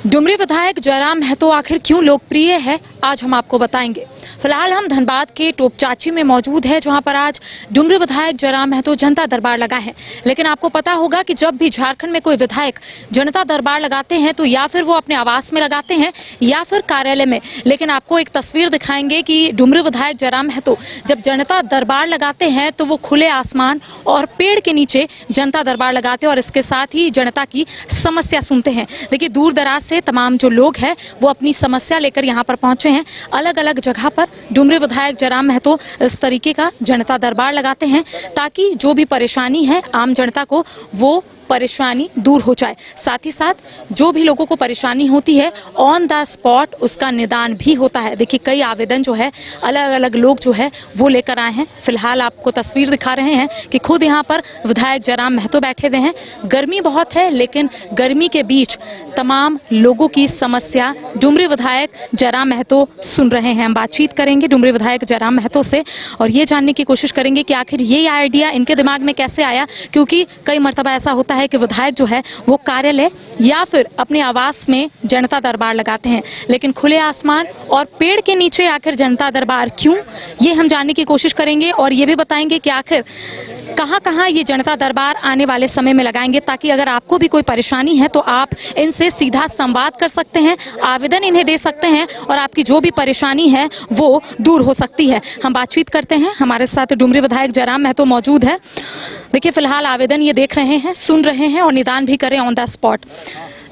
डुमरी विधायक जयराम महतो आखिर क्यों लोकप्रिय है, आज हम आपको बताएंगे। फिलहाल हम धनबाद के टोपचाची में मौजूद है, जहां पर आज डुमरी विधायक जयराम महतो जनता दरबार लगा है। लेकिन आपको पता होगा कि जब भी झारखंड में कोई विधायक जनता दरबार लगाते हैं तो या फिर वो अपने आवास में लगाते हैं या फिर कार्यालय में। लेकिन आपको एक तस्वीर दिखाएंगे कि डुमरी विधायक जयराम महतो जब जनता दरबार लगाते हैं तो वो खुले आसमान और पेड़ के नीचे जनता दरबार लगाते हैं और इसके साथ ही जनता की समस्या सुनते हैं। देखिए, दूर दराज से तमाम जो लोग हैं वो अपनी समस्या लेकर यहाँ पर पहुंचे हैं। अलग अलग जगह पर डुमरी विधायक जयराम महतो इस तरीके का जनता दरबार लगाते हैं ताकि जो भी परेशानी है आम जनता को वो परेशानी दूर हो जाए। साथ ही साथ जो भी लोगों को परेशानी होती है ऑन द स्पॉट उसका निदान भी होता है। देखिए, कई आवेदन जो है अलग अलग लोग जो है वो लेकर आए हैं। फिलहाल आपको तस्वीर दिखा रहे हैं कि खुद यहाँ पर विधायक जयराम महतो बैठे हुए हैं। गर्मी बहुत है, लेकिन गर्मी के बीच तमाम लोगों की समस्या डुमरी विधायक जयराम महतो सुन रहे हैं। हम बातचीत करेंगे डुमरी विधायक जयराम महतो से और ये जानने की कोशिश करेंगे कि आखिर ये आइडिया इनके दिमाग में कैसे आया, क्योंकि कई मर्तबा ऐसा होता है कि विधायक जो है वो कार्यालय या फिर अपने आवास में जनता दरबार लगाते हैं, लेकिन खुले आसमान और पेड़ के नीचे आखिर जनता दरबार क्यों, ये हम जानने की कोशिश करेंगे। और ये भी बताएंगे कि आखिर कहां-कहां ये जनता दरबार आने वाले समय में लगाएंगे, ताकि अगर आपको भी कोई परेशानी है तो आप इनसे सीधा संवाद कर सकते हैं, आवेदन इन्हें दे सकते हैं और आपकी जो भी परेशानी है वो दूर हो सकती है। हम बातचीत करते हैं, हमारे साथ डुमरी विधायक जयराम महतो मौजूद है। देखिए, फिलहाल आवेदन ये देख रहे हैं, सुन रहे हैं और निदान भी करें ऑन द स्पॉट।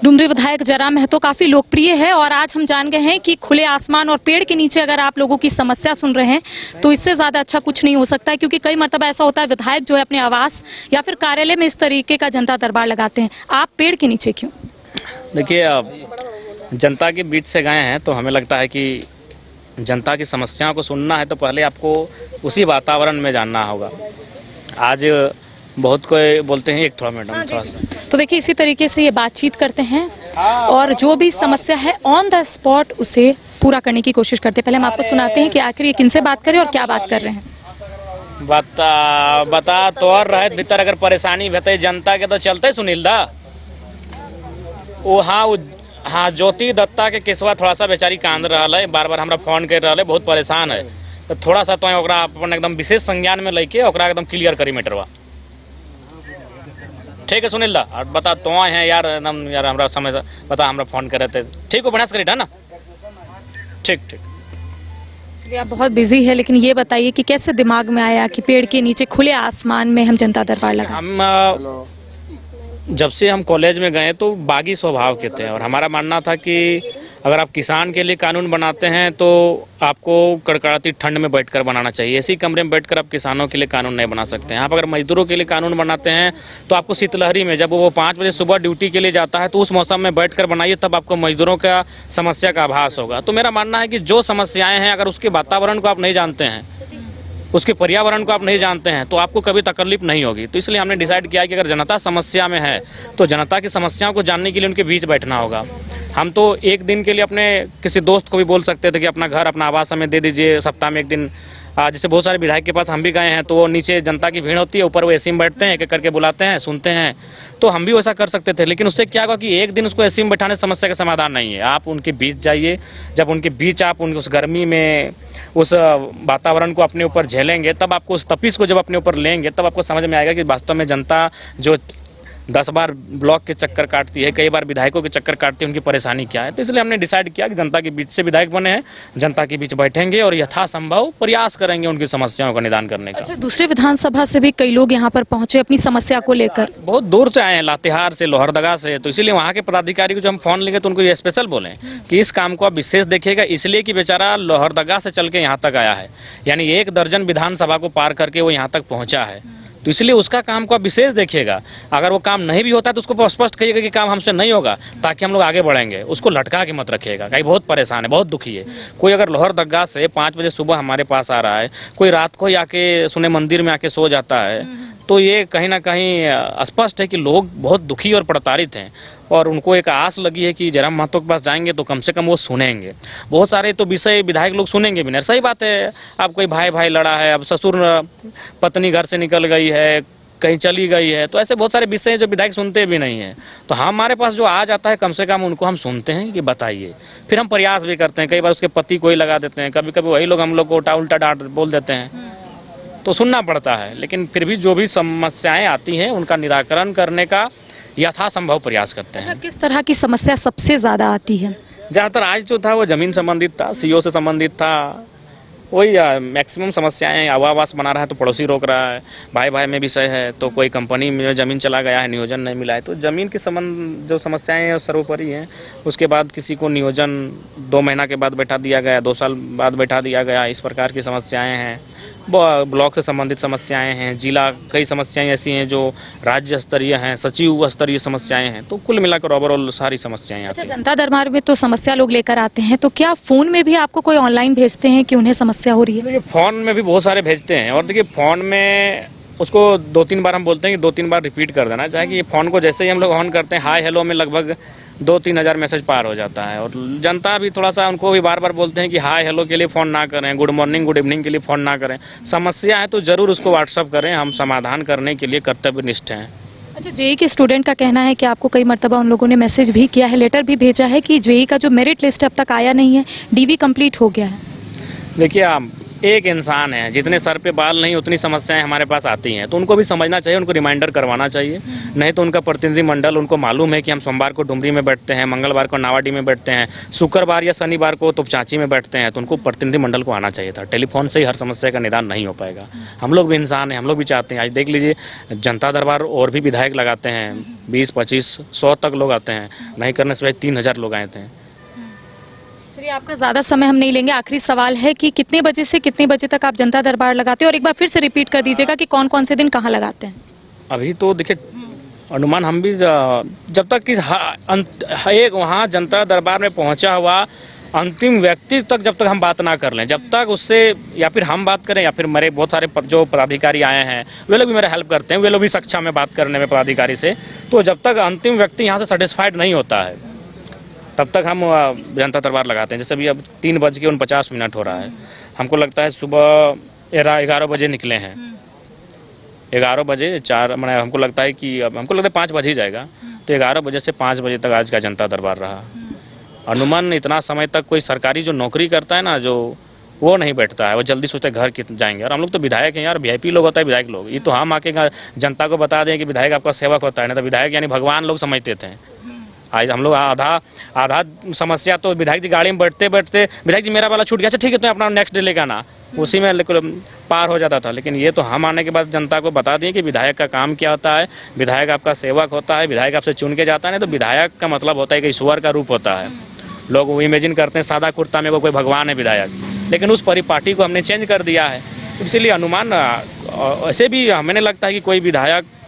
डुमरी विधायक जयराम महतो काफी लोकप्रिय है और आज हम जान गए हैं कि खुले आसमान और पेड़ के नीचे अगर आप लोगों की समस्या सुन रहे हैं तो इससे ज्यादा अच्छा कुछ नहीं हो सकता है, क्योंकि कई मर्तबा ऐसा होता है विधायक जो है अपने आवास या फिर कार्यालय में इस तरीके का जनता दरबार लगाते हैं। आप पेड़ के नीचे क्यों? देखिए, जनता के बीच से गए हैं तो हमें लगता है कि जनता की समस्याओं को सुनना है तो पहले आपको उसी वातावरण में जानना होगा। आज बहुत कोई बोलते हैं, एक थोड़ा मैडम थोड़ा सा, तो देखिए इसी तरीके से ये बातचीत करते हैं और जो भी समस्या है ऑन द स्पॉट उसे पूरा करने की कोशिश करते हैं। पहले हम आपको सुनाते हैं कि आखिर ये किनसे बात कर रहे हैं और क्या बात कर रहे हैं। बता तो और रहे भीतर अगर परेशानी भेते जनता के तो चलते सुनील दा वो हाँ ज्योति दत्ता के केसवा थोड़ा सा बेचारी कांद रहा है, बार बार हमरा फोन कर रहा है, बहुत परेशान है। तो थोड़ा सा तो ओकरा अपन एकदम विशेष संज्ञान में लेके ओकरा एकदम क्लियर करी मैटरवा। ठीक है सुनील दा, और बता तो हैं यार यार हमरा समय बता हमरा फोन करे थे, ठीक हो बढ़िया से करी ना? ठीक ठीक। चलिए, आप बहुत बिजी है, लेकिन ये बताइए कि कैसे दिमाग में आया कि पेड़ के नीचे खुले आसमान में हम जनता दरबार लगाएं? हम जब से हम कॉलेज में गए तो बागी स्वभाव के थे और हमारा मानना था कि अगर आप किसान के लिए कानून बनाते हैं तो आपको कड़कड़ाती ठंड में बैठकर बनाना चाहिए। इसी कमरे में बैठकर आप किसानों के लिए कानून नहीं बना सकते हैं। आप अगर मजदूरों के लिए कानून बनाते हैं तो आपको शीतलहरी में जब वो 5 बजे सुबह ड्यूटी के लिए जाता है तो उस मौसम में बैठकर बनाइए, तब आपको मजदूरों का समस्या का आभास होगा। तो मेरा मानना है कि जो समस्याएं हैं अगर उसके वातावरण को आप नहीं जानते हैं, उसके पर्यावरण को आप नहीं जानते हैं तो आपको कभी तकलीफ नहीं होगी। तो इसलिए हमने डिसाइड किया कि अगर जनता समस्या में है तो जनता की समस्याओं को जानने के लिए उनके बीच बैठना होगा। हम तो एक दिन के लिए अपने किसी दोस्त को भी बोल सकते थे कि अपना घर अपना आवास हमें दे दीजिए सप्ताह में एक दिन। जैसे बहुत सारे विधायक के पास हम भी गए हैं तो वो नीचे जनता की भीड़ होती है, ऊपर वो एसी में बैठते हैं, एक एक करके बुलाते हैं, सुनते हैं। तो हम भी वैसा कर सकते थे, लेकिन उससे क्या होगा कि एक दिन उसको एसी में बैठाने से समस्या का समाधान नहीं है। आप उनके बीच जाइए, जब उनके बीच आप उस गर्मी में उस वातावरण को अपने ऊपर झेलेंगे, तब आपको उस तपिश को जब अपने ऊपर लेंगे तब आपको समझ में आएगा कि वास्तव में जनता जो 10 बार ब्लॉक के चक्कर काटती है, कई बार विधायकों के चक्कर काटती है, उनकी परेशानी क्या है। तो इसलिए हमने डिसाइड किया कि जनता के बीच से विधायक बने हैं, जनता के बीच बैठेंगे और यथासंभव प्रयास करेंगे उनकी समस्याओं का निदान करने का। अच्छा, दूसरे विधानसभा से भी कई लोग यहाँ पर पहुंचे अपनी समस्या को लेकर? बहुत दूर से आए हैं, लातेहार से, लोहरदगा से। तो इसीलिए वहाँ के पदाधिकारी को जब हम फोन लेंगे तो उनको ये स्पेशल बोलें कि इस काम को आप विशेष देखिएगा, इसलिए कि बेचारा लोहरदगा से चल के यहाँ तक आया है, यानी 1 दर्जन विधानसभा को पार करके वो यहाँ तक पहुँचा है। तो इसलिए उसका काम को आप विशेष देखिएगा। अगर वो काम नहीं भी होता है तो उसको स्पष्ट कहिएगा कि काम हमसे नहीं होगा, ताकि हम लोग आगे बढ़ेंगे। उसको लटका के मत रखिएगा, कहीं बहुत परेशान है, बहुत दुखी है। कोई अगर लोहरदगा से 5 बजे सुबह हमारे पास आ रहा है, कोई रात को ही आके सुने मंदिर में आके सो जाता है, तो ये कहीं ना कहीं स्पष्ट है कि लोग बहुत दुखी और प्रताड़ित हैं और उनको एक आस लगी है कि जयराम महतो के पास जाएंगे तो कम से कम वो सुनेंगे। बहुत सारे तो विषय विधायक लोग सुनेंगे भी नहीं। सही बात है, अब कोई भाई भाई लड़ा है, अब ससुर पत्नी घर से निकल गई है, कहीं चली गई है। तो ऐसे बहुत सारे विषय हैं जो विधायक सुनते भी नहीं हैं। तो हमारे पास जो आ जाता है कम से कम उनको हम सुनते हैं कि बताइए, फिर हम प्रयास भी करते हैं। कई बार उसके पति को ही लगा देते हैं, कभी कभी वही लोग हम लोग को उल्टा डांट बोल देते हैं, तो सुनना पड़ता है। लेकिन फिर भी जो भी समस्याएं आती हैं उनका निराकरण करने का यथासंभव प्रयास करते हैं। अच्छा, किस तरह की समस्या सबसे ज्यादा आती है? ज़्यादातर आज जो था वो ज़मीन संबंधित था, सीओ से संबंधित था, वही मैक्सिमम समस्याएं। आवास बना रहा है तो पड़ोसी रोक रहा है, भाई भाई में विषय है, तो कोई कंपनी में ज़मीन चला गया है, नियोजन नहीं मिला है, तो ज़मीन के संबंध जो समस्याएं हैं सर्वोपरि हैं। उसके बाद किसी को नियोजन 2 महीना के बाद बैठा दिया गया, 2 साल बाद बैठा दिया गया, इस प्रकार की समस्याएं हैं। ब्लॉक से संबंधित समस्याएं हैं, जिला कई समस्याएं ऐसी हैं जो राज्य स्तरीय हैं, सचिव स्तरीय समस्याएं हैं। तो कुल मिलाकर ओवरऑल सारी समस्याएं आती हैं। अच्छा, जनता दरबार में तो समस्या लोग लेकर आते हैं, तो क्या फोन में भी आपको कोई ऑनलाइन भेजते हैं कि उन्हें समस्या हो रही है? देखिए, फ़ोन में भी बहुत सारे भेजते हैं, और देखिए फ़ोन में उसको 2-3 बार हम बोलते हैं कि 2-3 बार रिपीट कर देना चाहिए। कि ये फ़ोन को जैसे ही हम लोग ऑन करते हैं, हाय हेलो में लगभग 2-3 हज़ार मैसेज पार हो जाता है। और जनता भी थोड़ा सा उनको भी बार बार बोलते हैं कि हाय हेलो के लिए फ़ोन ना करें, गुड मॉर्निंग गुड इवनिंग के लिए फ़ोन ना करें। समस्या है तो ज़रूर उसको व्हाट्सअप करें, हम समाधान करने के लिए कर्तव्यनिष्ठ हैं। अच्छा, जेई के स्टूडेंट का कहना है कि आपको कई मर्तबा उन लोगों ने मैसेज भी किया है, लेटर भी भेजा है कि जेई का जो मेरिट लिस्ट अब तक आया नहीं है, डीवी कंप्लीट हो गया है। देखिए, आप एक इंसान है, जितने सर पे बाल नहीं उतनी समस्याएं हमारे पास आती हैं, तो उनको भी समझना चाहिए, उनको रिमाइंडर करवाना चाहिए। नहीं तो उनका प्रतिनिधिमंडल, उनको मालूम है कि हम सोमवार को डुमरी में बैठते हैं, मंगलवार को नावाडी में बैठते हैं, शुक्रवार या शनिवार को तोपचांची में बैठते हैं, तो उनको प्रतिनिधिमंडल को आना चाहिए था। टेलीफोन से ही हर समस्या का निदान नहीं हो पाएगा। हम लोग भी इंसान हैं, हम लोग भी चाहते हैं। आज देख लीजिए, जनता दरबार और भी विधायक लगाते हैं, 20-25, 100 तक लोग आते हैं, नहीं करने से 3000 लोग आए थे। चलिए, आपका ज़्यादा समय हम नहीं लेंगे। आखिरी सवाल है कि कितने बजे से कितने बजे तक आप जनता दरबार लगाते हैं, और एक बार फिर से रिपीट कर दीजिएगा कि कौन कौन से दिन कहाँ लगाते हैं? अभी तो देखिए, अनुमान हम भी जब तक कि एक वहाँ जनता दरबार में पहुँचा हुआ अंतिम व्यक्ति तक जब तक हम बात ना कर लें, जब तक उससे या फिर हम बात करें या फिर मेरे बहुत सारे जो पदाधिकारी आए हैं वे लोग भी मेरा हेल्प करते हैं, वे लोग भी सक्षम है बात करने में पदाधिकारी से। तो जब तक अंतिम व्यक्ति यहाँ से सेटिस्फाइड नहीं होता है तब तक हम जनता दरबार लगाते हैं। जैसे अभी अब 3:49 हो रहा है, हमको लगता है सुबह 11 बजे निकले हैं, 11 बजे 4 मैंने हमको लगता है कि अब हमको लगता है 5 बज ही जाएगा, तो 11 बजे से 5 बजे तक आज का जनता दरबार रहा। अनुमान इतना समय तक कोई सरकारी जो नौकरी करता है ना, जो वो नहीं बैठता है, वो जल्दी सोचते घर जाएंगे। और हम लोग तो विधायक हैं यार, वीआईपी लोग होता है विधायक लोग। ये तो हम आके जनता को बता दें कि विधायक आपका सेवक होता है, नहीं तो विधायक यानी भगवान लोग समझते थे। आज हम लोग आधा समस्या तो विधायक जी गाड़ी में बैठते बैठते, विधायक जी मेरा वाला छूट गया, अच्छा ठीक है, तो अपना नेक्स्ट डे लेगा ना, उसी में पार हो जाता था। लेकिन ये तो हम आने के बाद जनता को बता दें कि विधायक का काम क्या होता है, विधायक आपका सेवक होता है, विधायक आपसे चुन के जाता है। नहीं तो विधायक का मतलब होता है कि ईश्वर का रूप होता है। लोग वो इमेजिन करते हैं सादा कुर्ता में वो कोई भगवान है विधायक, लेकिन उस परिपाटी को हमने चेंज कर दिया है। इसलिए अनुमान ऐसे भी हमें लगता है कि कोई विधायक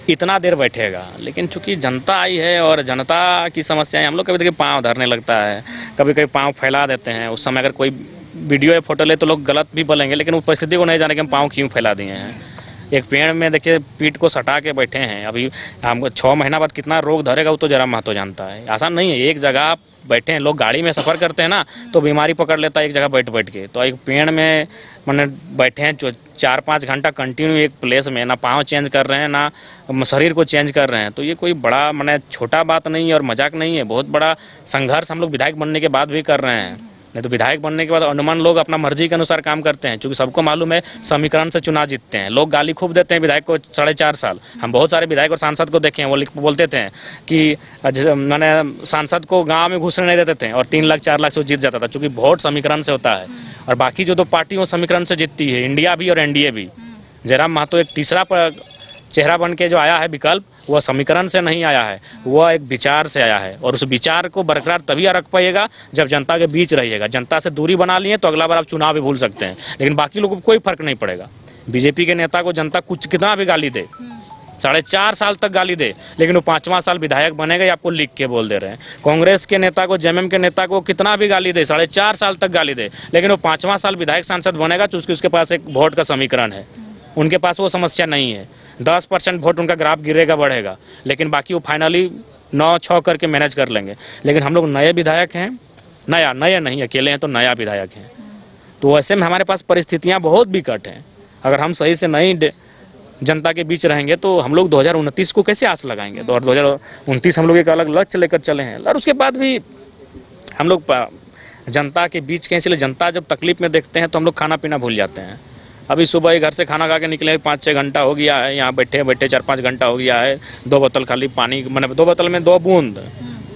इतना देर बैठेगा, लेकिन चूंकि जनता आई है और जनता की समस्याएं, हम लोग कभी देखिए पाँव धरने लगता है, कभी कभी पाँव फैला देते हैं। उस समय अगर कोई वीडियो या फोटो ले तो लोग गलत भी बोलेंगे, लेकिन उस परिस्थिति को नहीं जाने कि हम पाँव क्यों फैला दिए हैं। एक पेड़ में देखिए पीठ को सटा के बैठे हैं, अभी हमको 6 महीना बाद कितना रोग धरेगा वो तो जरा महतो जानता है। आसान नहीं है, एक जगह बैठे हैं, लोग गाड़ी में सफ़र करते हैं ना तो बीमारी पकड़ लेता है एक जगह बैठ के। तो एक पेड़ में मैंने बैठे हैं 4-5 घंटा कंटिन्यू एक प्लेस में, ना पाँव चेंज कर रहे हैं ना शरीर को चेंज कर रहे हैं। तो ये कोई बड़ा मैंने छोटा बात नहीं है और मजाक नहीं है, बहुत बड़ा संघर्ष हम लोग विधायक बनने के बाद भी कर रहे हैं। नहीं तो विधायक बनने के बाद अनुमान लोग अपना मर्जी के अनुसार काम करते हैं, क्योंकि सबको मालूम है समीकरण से चुनाव जीतते हैं। लोग गाली खूब देते हैं विधायक को 4.5 साल। हम बहुत सारे विधायक और सांसद को देखे हैं, वो बोलते थे कि मैंने सांसद को गांव में घुसने नहीं देते थे और 3 लाख 4 लाख से जीत जाता था, क्योंकि वोट समीकरण से होता है। और बाकी जो 2 पार्टी वो समीकरण से जीतती है, इंडिया भी और एनडीए भी। जयराम महतो एक तीसरा चेहरा बन के जो आया है विकल्प, वह समीकरण से नहीं आया है, वह एक विचार से आया है। और उस विचार को बरकरार तभी रख पाइएगा जब जनता के बीच रहिएगा। जनता से दूरी बना लिए तो अगला बार आप चुनाव भी भूल सकते हैं, लेकिन बाकी लोगों को कोई फर्क नहीं पड़ेगा। बीजेपी के नेता को जनता कुछ कितना भी गाली दे, 4.5 साल तक गाली दे, लेकिन वो 5वां साल विधायक बनेगा, ये आपको लिख के बोल दे रहे हैं। कांग्रेस के नेता को, जेएमएम के नेता को कितना भी गाली दे, 4.5 साल तक गाली दे, लेकिन वो 5वां साल विधायक सांसद बनेगा, चूंकि उसके पास एक वोट का समीकरण है। उनके पास वो समस्या नहीं है, 10% वोट उनका ग्राफ गिरेगा बढ़ेगा, लेकिन बाकी वो फाइनली 9-6 करके मैनेज कर लेंगे। लेकिन हम लोग नए विधायक हैं, नए नहीं अकेले हैं, तो नया विधायक हैं। तो ऐसे में हमारे पास परिस्थितियां बहुत विकट हैं। अगर हम सही से नहीं जनता के बीच रहेंगे तो हम लोग 2029 को कैसे आस लगाएंगे। तो 2029 हम लोग एक अलग लक्ष्य लेकर चले हैं और उसके बाद भी हम लोग जनता के बीच के, इसलिए जनता जब तकलीफ में देखते हैं तो हम लोग खाना पीना भूल जाते हैं। अभी सुबह ही घर से खाना खा के निकले 5-6 घंटा हो गया है, यहाँ बैठे 4-5 घंटा हो गया है, 2 बोतल खाली पानी, मैंने 2 बोतल में 2 बूंद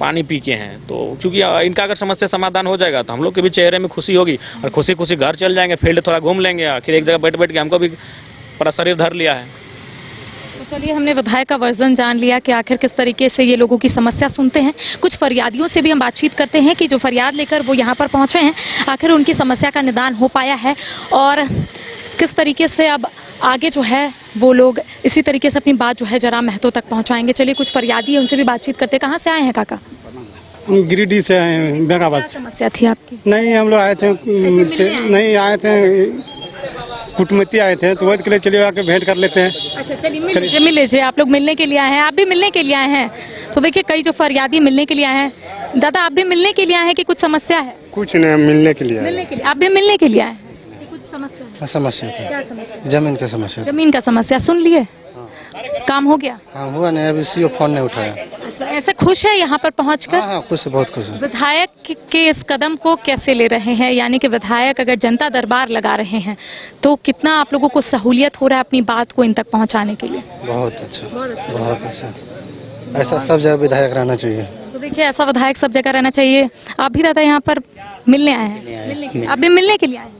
पानी पी के हैं। तो क्योंकि इनका अगर समस्या समाधान हो जाएगा तो हम लोग के भी चेहरे में खुशी होगी और खुशी खुशी घर चल जाएंगे, फील्ड थोड़ा घूम लेंगे। आखिर एक जगह बैठ के हमको भी पूरा शरीर धर लिया है। तो चलिए, हमने विधायक का वर्जन जान लिया कि आखिर किस तरीके से ये लोगों की समस्या सुनते हैं। कुछ फरियादियों से भी हम बातचीत करते हैं कि जो फरियाद लेकर वो यहाँ पर पहुँचे हैं, आखिर उनकी समस्या का निदान हो पाया है और किस तरीके से अब आगे जो है वो लोग इसी तरीके से अपनी बात जो है जयराम महतो तक पहुँचाएंगे। चलिए, कुछ फरियादी है, उनसे भी बातचीत करते हैं। कहाँ से आए हैं काका? हम गिरिडीह से आए हैं, बेगाबाद क्या से। समस्या थी आपकी? नहीं, हम लोग आए थे नहीं आए थे, कुटुम्बी आए थे, तो वही के लिए चलिए आके भेंट कर लेते हैं। अच्छा, चलिए मिल लीजिए। आप लोग मिलने के लिए आए हैं, आप भी मिलने के लिए आए हैं। तो देखिए, कई जो फरियादी मिलने के लिए आए हैं। दादा, आप भी मिलने के लिए आए हैं कि कुछ समस्या है? कुछ नहीं, मिलने के लिए मिलने के लिए, आप भी मिलने के लिए आए हैं कि कुछ समस्या है? समस्या थी, क्या समस्या? जमीन का समस्या। जमीन का समस्या सुन लिए? काम हो गया? हाँ, हुआ नहीं, अभी सीओ फोन नहीं उठाया। अच्छा, ऐसे खुश है यहाँ पर पहुँचकर? हाँ, खुश है, बहुत खुश है। विधायक के इस कदम को कैसे ले रहे हैं? यानी कि विधायक अगर जनता दरबार लगा रहे हैं तो कितना आप लोगों को सहूलियत हो रहा है अपनी बात को इन तक पहुँचाने के लिए? बहुत अच्छा, बहुत अच्छा। ऐसा सब जगह विधायक रहना चाहिए। तो देखिए, ऐसा विधायक सब जगह रहना चाहिए। आप भी दादा यहाँ पर मिलने आए हैं? आप भी मिलने के लिए आए हैं?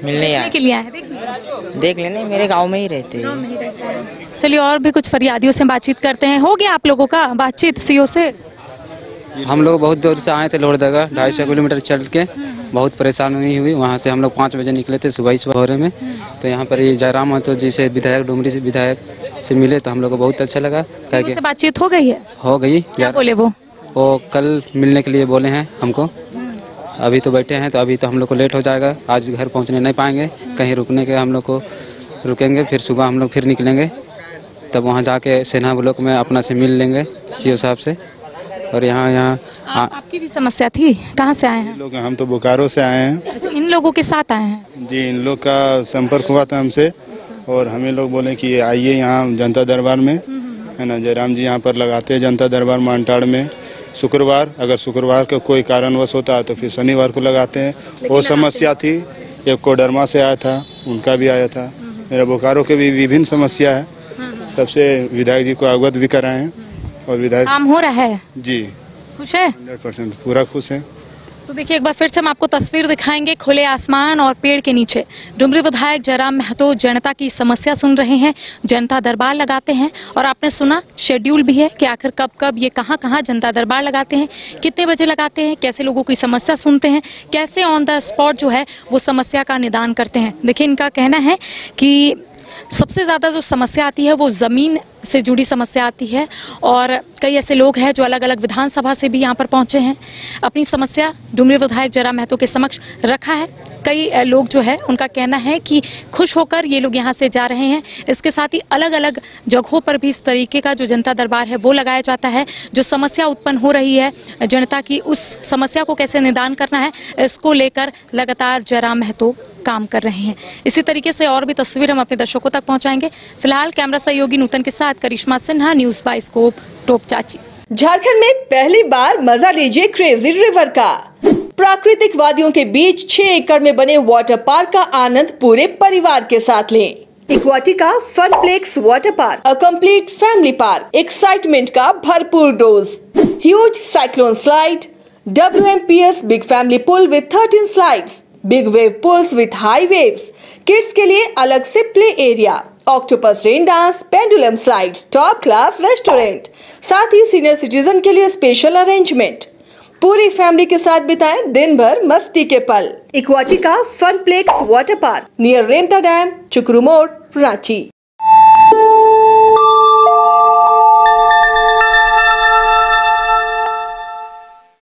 मिलने के लिए आए हैं? देख लेने, मेरे गांव में ही रहते हैं। चलिए, और भी कुछ फरियादियों से बातचीत करते हैं। हो गया आप लोगों का बातचीत सीओ से? हम लोग बहुत दूर से आए थे, लोहरदगा 250 किलोमीटर चल के, बहुत परेशानी हुई। वहाँ से हम लोग 5 बजे निकले थे सुबह भोरे में। तो यहाँ पर जयराम महतो जी से विधायक डुमरी से विधायक से मिले तो हम लोग को बहुत अच्छा लगा। सीओ से बातचीत हो गई है? हो गई। क्या बोले वो? कल मिलने के लिए बोले हैं हमको। अभी तो बैठे हैं, तो अभी तो हम लोग को लेट हो जाएगा, आज घर पहुँचने नहीं पाएंगे। कहीं रुकने के हम लोग को रुकेंगे, फिर सुबह हम लोग फिर निकलेंगे, तब वहाँ जाके सेना ब्लॉक में अपना से मिल लेंगे सीओ साहब से। और यहाँ आपकी भी समस्या थी? कहाँ से आए हैं? लोग हम तो बोकारो से आए हैं। अच्छा, इन लोगों के साथ आए हैं? जी, इन लोग का संपर्क हुआ था हमसे और हमें लोग बोले कि आइए यहाँ जनता दरबार में, है ना। जयराम जी यहाँ पर लगाते हैं जनता दरबार मानटाड़ में शुक्रवार। अगर शुक्रवार का कोई कारणवश होता है तो फिर शनिवार को लगाते हैं। और समस्या थी, एक कोडरमा से आया था, उनका भी आया था। मेरा बोकारो के भी विभिन्न समस्या है, सबसे विधायक जी को अवगत भी कराए हैं। और विधायक काम हो रहा है जी, खुश है? 100% पूरा खुश है। तो देखिए, एक बार फिर से हम आपको तस्वीर दिखाएंगे। खुले आसमान और पेड़ के नीचे डुमरी विधायक जयराम महतो जनता की समस्या सुन रहे हैं, जनता दरबार लगाते हैं। और आपने सुना, शेड्यूल भी है कि आखिर कब कब ये कहाँ कहाँ जनता दरबार लगाते हैं, कितने बजे लगाते हैं, कैसे लोगों की समस्या सुनते हैं, कैसे ऑन द स्पॉट जो है वो समस्या का निदान करते हैं। देखिए, इनका कहना है कि सबसे ज़्यादा जो समस्या आती है वो ज़मीन से जुड़ी समस्या आती है। और कई ऐसे लोग हैं जो अलग अलग विधानसभा से भी यहाँ पर पहुँचे हैं, अपनी समस्या डुमरी विधायक जयराम महतो के समक्ष रखा है। कई लोग जो है उनका कहना है कि खुश होकर ये लोग यहाँ से जा रहे हैं। इसके साथ ही अलग अलग जगहों पर भी इस तरीके का जो जनता दरबार है वो लगाया जाता है। जो समस्या उत्पन्न हो रही है जनता की, उस समस्या को कैसे निदान करना है, इसको लेकर लगातार जयराम महतो काम कर रहे हैं। इसी तरीके से और भी तस्वीर हम अपने दर्शकों तक पहुंचाएंगे। फिलहाल कैमरा सहयोगी नूतन के साथ करिश्मा सिन्हा, न्यूज़ बाय स्कोप, टोप चाची। झारखंड में पहली बार मजा लीजिए क्रेजी रिवर का। प्राकृतिक वादियों के बीच 6 एकड़ में बने वाटर पार्क का आनंद पूरे परिवार के साथ लें। Aquatica Funplex water park, a complete family park, excitement का भरपूर dose, huge cyclone slide, WMPS big family pool with 13 slides, big wave pools with high waves, kids के लिए अलग से play area, octopus rain dance, pendulum slides, top class restaurant, साथ ही senior citizen के लिए स्पेशल अरेंजमेंट। पूरी family के साथ बिताएं दिन भर मस्ती के पल। इक्वाटिका Funplex water park near Remta dam, चुकरू मोड़, रांची।